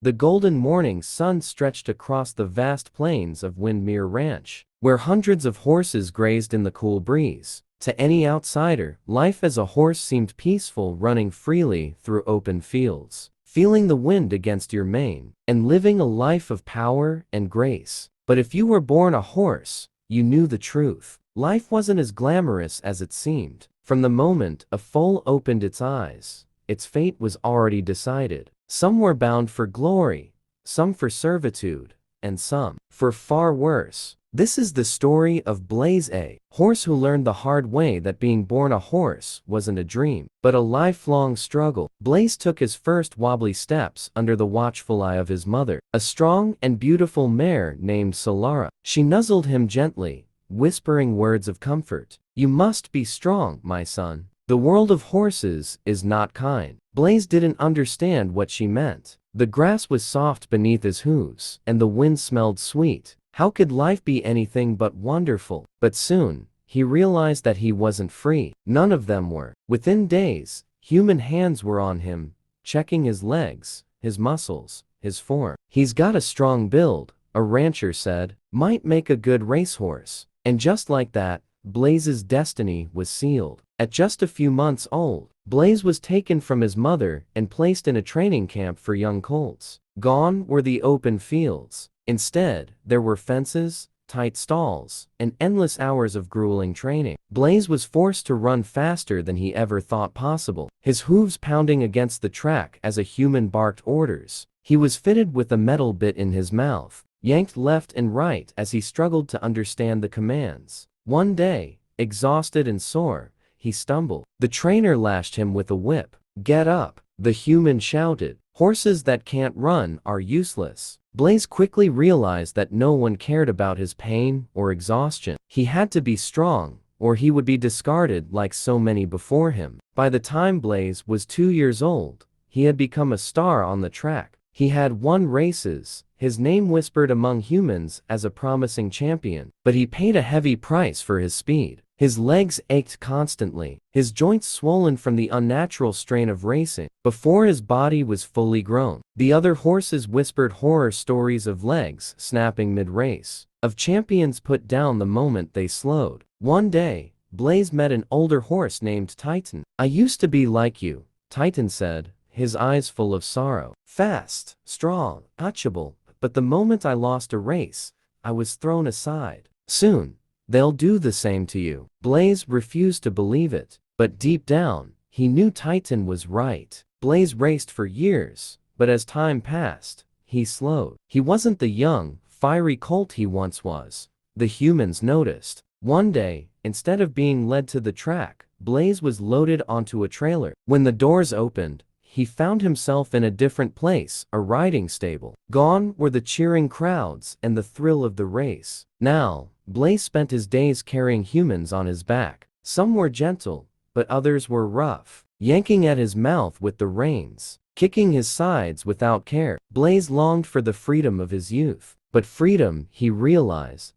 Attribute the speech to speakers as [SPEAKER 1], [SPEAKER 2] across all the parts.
[SPEAKER 1] The golden morning sun stretched across the vast plains of Windmere Ranch, where hundreds of horses grazed in the cool breeze. To any outsider, life as a horse seemed peaceful, running freely through open fields, feeling the wind against your mane, and living a life of power and grace. But if you were born a horse, you knew the truth. Life wasn't as glamorous as it seemed. From the moment a foal opened its eyes, its fate was already decided. Some were bound for glory, some for servitude, and some for far worse. This is the story of Blaze, a horse who learned the hard way that being born a horse wasn't a dream, but a lifelong struggle. Blaze took his first wobbly steps under the watchful eye of his mother, a strong and beautiful mare named Solara. She nuzzled him gently, whispering words of comfort. "You must be strong, my son. The world of horses is not kind." Blaze didn't understand what she meant. The grass was soft beneath his hooves, and the wind smelled sweet. How could life be anything but wonderful? But soon, he realized that he wasn't free. None of them were. Within days, human hands were on him, checking his legs, his muscles, his form. "He's got a strong build," a rancher said. "Might make a good racehorse." And just like that, Blaze's destiny was sealed. At just a few months old, Blaze was taken from his mother and placed in a training camp for young colts. Gone were the open fields. Instead, there were fences, tight stalls, and endless hours of grueling training. Blaze was forced to run faster than he ever thought possible, his hooves pounding against the track as a human barked orders. He was fitted with a metal bit in his mouth, yanked left and right as he struggled to understand the commands. One day, exhausted and sore, he stumbled. The trainer lashed him with a whip. "Get up," the human shouted. "Horses that can't run are useless." Blaze quickly realized that no one cared about his pain or exhaustion. He had to be strong, or he would be discarded like so many before him. By the time Blaze was 2 years old, he had become a star on the track. He had won races, his name whispered among humans as a promising champion, but he paid a heavy price for his speed. His legs ached constantly, his joints swollen from the unnatural strain of racing. Before his body was fully grown, the other horses whispered horror stories of legs snapping mid-race, of champions put down the moment they slowed. One day, Blaze met an older horse named Titan. "I used to be like you," Titan said, his eyes full of sorrow. "Fast, strong, touchable, but the moment I lost a race, I was thrown aside. Soon, they'll do the same to you." Blaze refused to believe it, but deep down, he knew Titan was right. Blaze raced for years, but as time passed, he slowed. He wasn't the young, fiery colt he once was. The humans noticed. One day, instead of being led to the track, Blaze was loaded onto a trailer. When the doors opened, he found himself in a different place, a riding stable. Gone were the cheering crowds and the thrill of the race. Now, Blaze spent his days carrying humans on his back. Some were gentle, but others were rough, yanking at his mouth with the reins, kicking his sides without care. Blaze longed for the freedom of his youth, but freedom, he realized,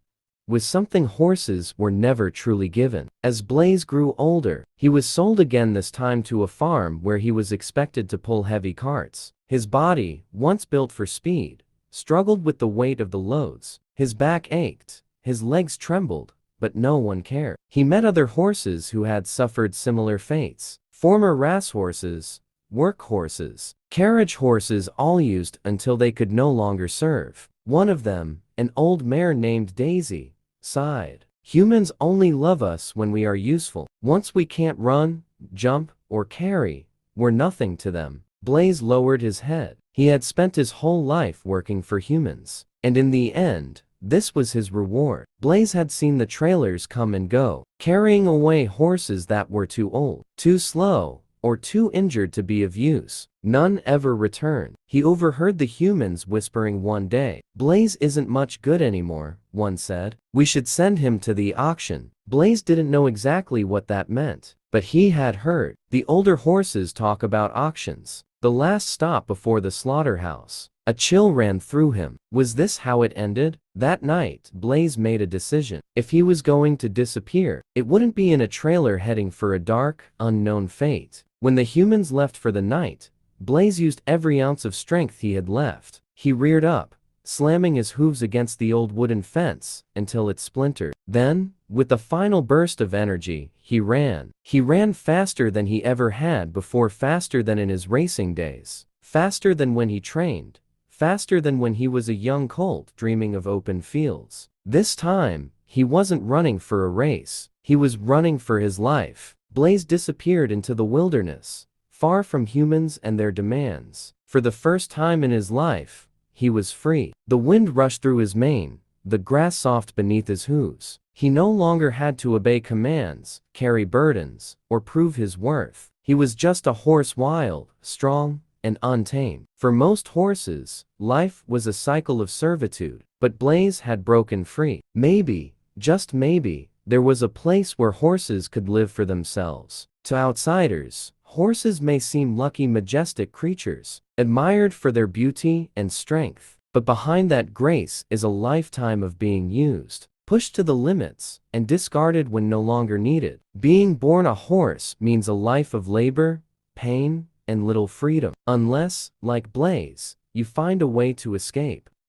[SPEAKER 1] was something horses were never truly given. As Blaze grew older, he was sold again, this time to a farm where he was expected to pull heavy carts. His body, once built for speed, struggled with the weight of the loads. His back ached, his legs trembled, but no one cared. He met other horses who had suffered similar fates. Former racehorses, work horses, carriage horses, all used until they could no longer serve. One of them, an old mare named Daisy, sighed. "Humans only love us when we are useful. Once we can't run, jump, or carry, we're nothing to them." Blaze lowered his head. He had spent his whole life working for humans, and in the end, this was his reward. Blaze had seen the trailers come and go, carrying away horses that were too old, too slow, or too injured to be of use. None ever returned. He overheard the humans whispering one day. "Blaze isn't much good anymore," one said. "We should send him to the auction." Blaze didn't know exactly what that meant, but he had heard the older horses talk about auctions, the last stop before the slaughterhouse. A chill ran through him. Was this how it ended? That night, Blaze made a decision. If he was going to disappear, it wouldn't be in a trailer heading for a dark, unknown fate. When the humans left for the night, Blaze used every ounce of strength he had left. He reared up, slamming his hooves against the old wooden fence until it splintered. Then, with a final burst of energy, he ran. He ran faster than he ever had before, faster than in his racing days, faster than when he trained, faster than when he was a young colt dreaming of open fields. This time, he wasn't running for a race. He was running for his life. Blaze disappeared into the wilderness, far from humans and their demands. For the first time in his life, he was free. The wind rushed through his mane, the grass soft beneath his hooves. He no longer had to obey commands, carry burdens, or prove his worth. He was just a horse, wild, strong, and untamed. For most horses, life was a cycle of servitude, but Blaze had broken free. Maybe, just maybe, there was a place where horses could live for themselves. To outsiders, horses may seem lucky, majestic creatures, admired for their beauty and strength. But behind that grace is a lifetime of being used, pushed to the limits, and discarded when no longer needed. Being born a horse means a life of labor, pain, and little freedom. Unless, like Blaze, you find a way to escape.